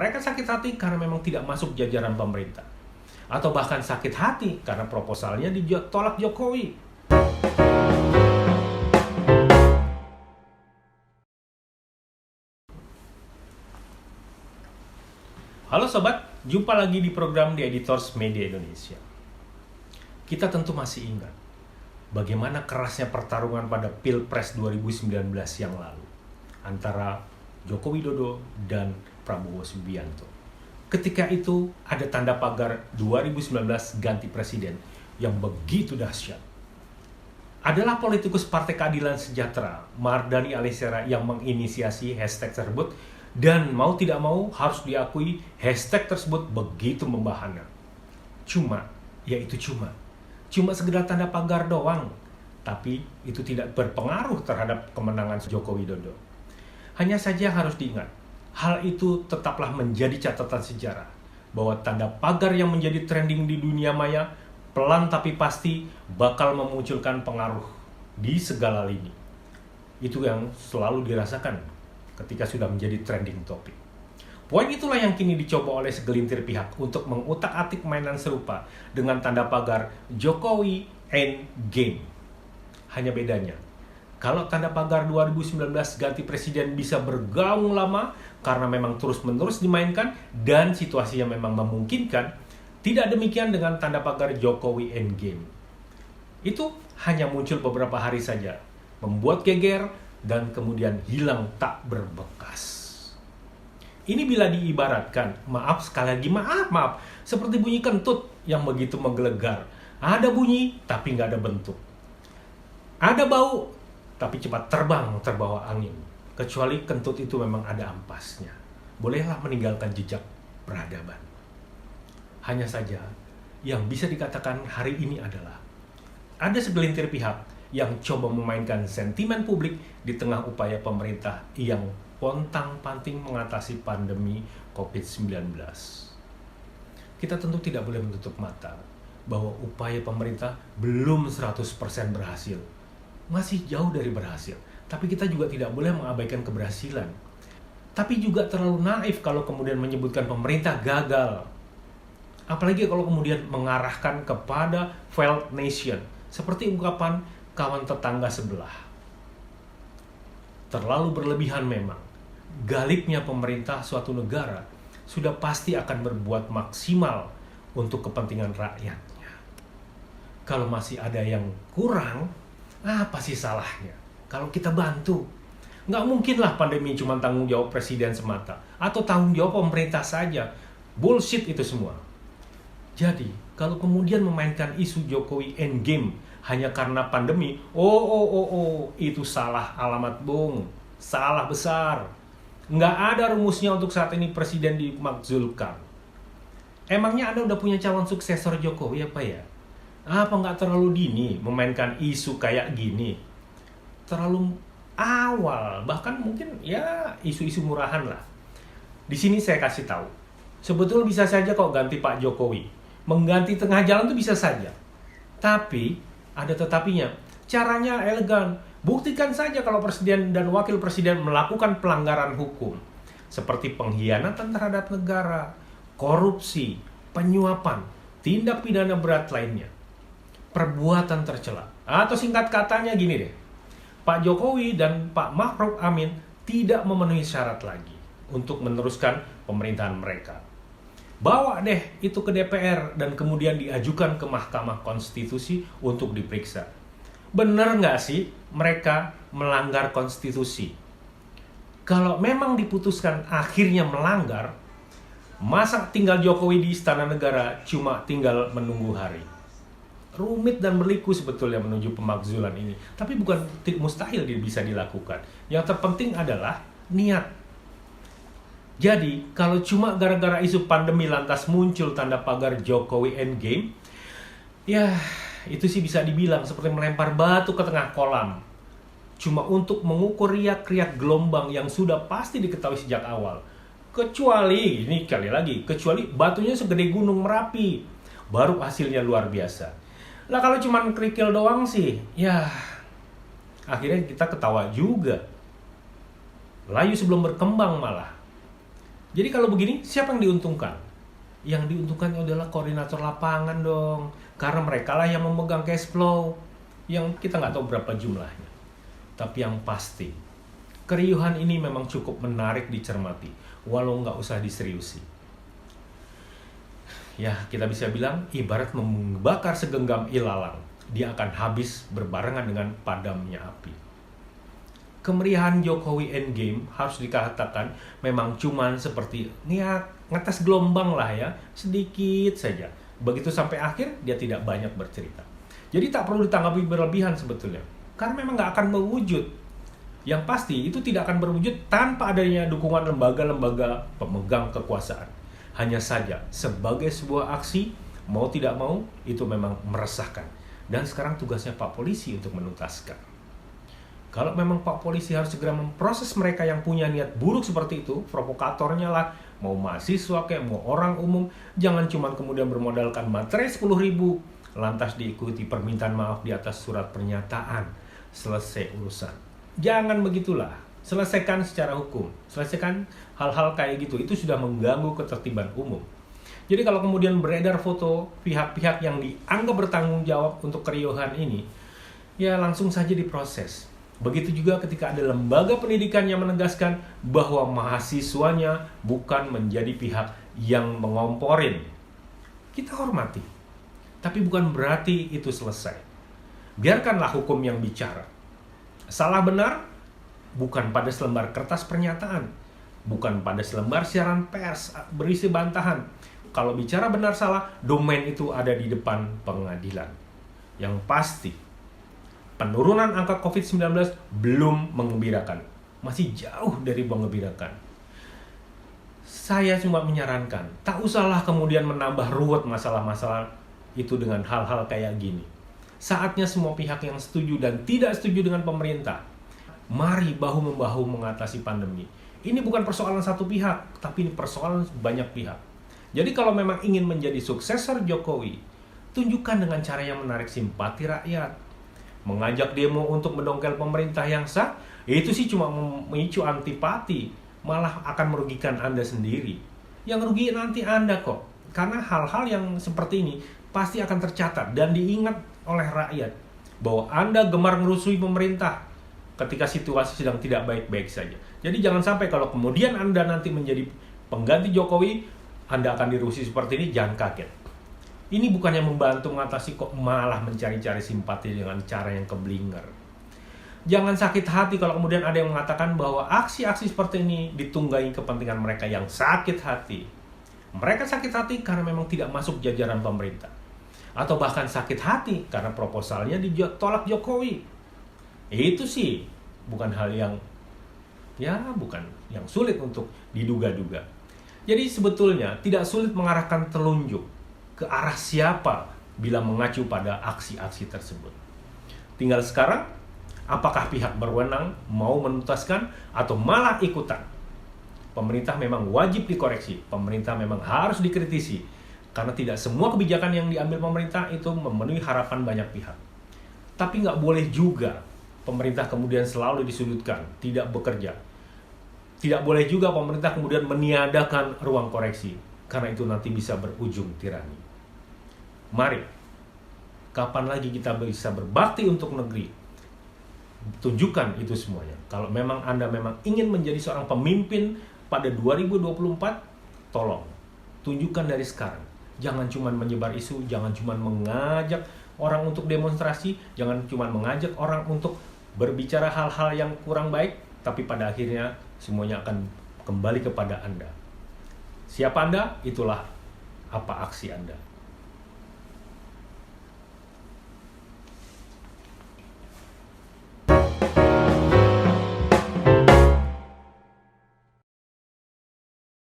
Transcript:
Mereka sakit hati karena memang tidak masuk jajaran pemerintah. Atau bahkan sakit hati karena proposalnya ditolak Jokowi. Halo sobat, jumpa lagi di program The Editors Media Indonesia. Kita tentu masih ingat bagaimana kerasnya pertarungan pada Pilpres 2019 yang lalu antara Joko Widodo dan Prabowo Subianto. Ketika itu ada tanda pagar 2019 ganti presiden yang begitu dahsyat. Adalah politikus Partai Keadilan Sejahtera, Mardhani Alisera, yang menginisiasi hashtag tersebut, dan mau tidak mau harus diakui hashtag tersebut begitu membahana. Cuma sekedar tanda pagar doang, tapi itu tidak berpengaruh terhadap kemenangan Joko Widodo. Hanya saja harus diingat, hal itu tetaplah menjadi catatan sejarah, bahwa tanda pagar yang menjadi trending di dunia maya pelan tapi pasti bakal memunculkan pengaruh di segala lini. Itu yang selalu dirasakan ketika sudah menjadi trending topik. Poin itulah yang kini dicoba oleh segelintir pihak untuk mengutak-atik mainan serupa dengan tanda pagar Jokowi Endgame. Hanya bedanya, kalau tanda pagar 2019 ganti presiden bisa bergaung lama karena memang terus-menerus dimainkan dan situasinya memang memungkinkan, tidak demikian dengan tanda pagar Jokowi Endgame. Itu hanya muncul beberapa hari saja, membuat geger dan kemudian hilang tak berbekas. Ini bila diibaratkan, sekali lagi maaf, seperti bunyi kentut yang begitu menggelegar. Ada bunyi tapi nggak ada bentuk. Ada bau tapi cepat terbang terbawa angin. Kecuali kentut itu memang ada ampasnya. Bolehlah meninggalkan jejak peradaban. Hanya saja, yang bisa dikatakan hari ini adalah ada segelintir pihak yang coba memainkan sentimen publik di tengah upaya pemerintah yang pontang-panting mengatasi pandemi COVID-19. Kita tentu tidak boleh menutup mata bahwa upaya pemerintah belum 100% berhasil. Masih jauh dari berhasil, tapi kita juga tidak boleh mengabaikan keberhasilan. Tapi juga terlalu naif kalau kemudian menyebutkan pemerintah gagal. Apalagi kalau kemudian mengarahkan kepada failed nation, seperti ungkapan kawan tetangga sebelah. Terlalu berlebihan memang. Galibnya pemerintah suatu negara sudah pasti akan berbuat maksimal untuk kepentingan rakyatnya. Kalau masih ada yang kurang, apa sih salahnya kalau kita bantu? Nggak mungkinlah pandemi cuma tanggung jawab presiden semata atau tanggung jawab pemerintah saja. Bullshit itu semua. Jadi, kalau kemudian memainkan isu Jokowi Endgame hanya karena pandemi, itu salah alamat, bung. Salah besar. Nggak ada rumusnya untuk saat ini presiden dimakzulkan. Emangnya Anda udah punya calon suksesor Jokowi apa ya? Apa nggak terlalu dini memainkan isu kayak gini? Terlalu awal, bahkan mungkin ya isu-isu murahan lah. Di sini saya kasih tahu, sebetulnya bisa saja kok ganti Pak Jokowi. Mengganti tengah jalan itu bisa saja. Tapi ada tetapinya. Caranya elegan. Buktikan saja kalau presiden dan wakil presiden melakukan pelanggaran hukum. Seperti pengkhianatan terhadap negara, korupsi, penyuapan, tindak pidana berat lainnya. Perbuatan tercela. Atau singkat katanya gini deh. Pak Jokowi dan Pak Ma'ruf Amin tidak memenuhi syarat lagi untuk meneruskan pemerintahan mereka. Bawa deh itu ke DPR dan kemudian diajukan ke Mahkamah Konstitusi untuk diperiksa. Bener nggak sih mereka melanggar konstitusi? Kalau memang diputuskan akhirnya melanggar, masa tinggal Jokowi di Istana Negara cuma tinggal menunggu hari? Rumit dan berliku sebetulnya menuju pemakzulan ini. Tapi bukan mustahil bisa dilakukan. Yang terpenting adalah niat. Jadi, kalau cuma gara-gara isu pandemi lantas muncul tanda pagar Jokowi Endgame, ya itu sih bisa dibilang seperti melempar batu ke tengah kolam. Cuma untuk mengukur riak-riak gelombang yang sudah pasti diketahui sejak awal. Kecuali batunya segede gunung Merapi. Baru hasilnya luar biasa. Lah kalau cuma kerikil doang sih, ya akhirnya kita ketawa juga. Layu sebelum berkembang malah. Jadi kalau begini, siapa yang diuntungkan? Yang diuntungkan adalah koordinator lapangan dong. Karena mereka lah yang memegang cash flow. Yang kita nggak tahu berapa jumlahnya. Tapi yang pasti, keriuhan ini memang cukup menarik dicermati. Walau nggak usah diseriusi. Ya, kita bisa bilang ibarat membakar segenggam ilalang. Dia akan habis berbarengan dengan padamnya api. Kemeriahan Jokowi Endgame harus dikatakan memang cuman seperti ya ngetes gelombang lah ya, sedikit saja. Begitu sampai akhir dia tidak banyak bercerita. Jadi tak perlu ditanggapi berlebihan sebetulnya, karena memang nggak akan mewujud. Yang pasti itu tidak akan berwujud tanpa adanya dukungan lembaga-lembaga pemegang kekuasaan. Hanya saja sebagai sebuah aksi, mau tidak mau itu memang meresahkan. Dan sekarang tugasnya Pak Polisi untuk menuntaskan. Kalau memang Pak Polisi harus segera memproses mereka yang punya niat buruk seperti itu, provokatornya lah, mau mahasiswa kayak mau orang umum, jangan cuma kemudian bermodalkan materai 10.000, lantas diikuti permintaan maaf di atas surat pernyataan, selesai urusan. Jangan begitulah, selesaikan secara hukum, selesaikan hal-hal kayak gitu, itu sudah mengganggu ketertiban umum. Jadi kalau kemudian beredar foto pihak-pihak yang dianggap bertanggung jawab untuk keriuhan ini, ya langsung saja diproses. Begitu juga ketika ada lembaga pendidikan yang menegaskan bahwa mahasiswanya bukan menjadi pihak yang mengomporin. Kita hormati. Tapi bukan berarti itu selesai. Biarkanlah hukum yang bicara. Salah benar bukan pada selembar kertas pernyataan. Bukan pada selembar siaran pers berisi bantahan. Kalau bicara benar salah, domain itu ada di depan pengadilan. Yang pasti, penurunan angka COVID-19 belum mengembirakan. Masih jauh dari mengembirakan. Saya cuma menyarankan, tak usahlah kemudian menambah ruwet masalah-masalah itu dengan hal-hal kayak gini. Saatnya semua pihak yang setuju dan tidak setuju dengan pemerintah, mari bahu-membahu mengatasi pandemi. Ini bukan persoalan satu pihak, tapi ini persoalan banyak pihak. Jadi kalau memang ingin menjadi suksesor Jokowi, tunjukkan dengan cara yang menarik simpati rakyat. Mengajak demo untuk mendongkel pemerintah yang sah, itu sih cuma memicu antipati, malah akan merugikan Anda sendiri. Yang rugi nanti Anda kok, karena hal-hal yang seperti ini pasti akan tercatat dan diingat oleh rakyat bahwa Anda gemar merusui pemerintah ketika situasi sedang tidak baik-baik saja. Jadi jangan sampai kalau kemudian Anda nanti menjadi pengganti Jokowi, Anda akan dirusui seperti ini, jangan kaget. Ini bukannya membantu mengatasi kok malah mencari-cari simpati dengan cara yang keblinger. Jangan sakit hati kalau kemudian ada yang mengatakan bahwa aksi-aksi seperti ini ditunggangi kepentingan mereka yang sakit hati. Mereka sakit hati karena memang tidak masuk jajaran pemerintah. Atau bahkan sakit hati karena proposalnya ditolak Jokowi. Itu sih bukan hal yang bukan yang sulit untuk diduga-duga. Jadi sebetulnya tidak sulit mengarahkan telunjuk ke arah siapa bila mengacu pada aksi-aksi tersebut. Tinggal sekarang, apakah pihak berwenang mau menuntaskan atau malah ikutan? Pemerintah memang wajib dikoreksi, pemerintah memang harus dikritisi, karena tidak semua kebijakan yang diambil pemerintah itu memenuhi harapan banyak pihak. Tapi nggak boleh juga pemerintah kemudian selalu disudutkan, tidak bekerja. Tidak boleh juga pemerintah kemudian meniadakan ruang koreksi, karena itu nanti bisa berujung tirani. Mari, kapan lagi kita bisa berbakti untuk negeri? Tunjukkan itu semuanya. Kalau memang Anda memang ingin menjadi seorang pemimpin pada 2024, tolong, tunjukkan dari sekarang. Jangan cuma menyebar isu, jangan cuma mengajak orang untuk demonstrasi, jangan cuma mengajak orang untuk berbicara hal-hal yang kurang baik, tapi pada akhirnya semuanya akan kembali kepada Anda. Siapa Anda? Itulah apa aksi Anda.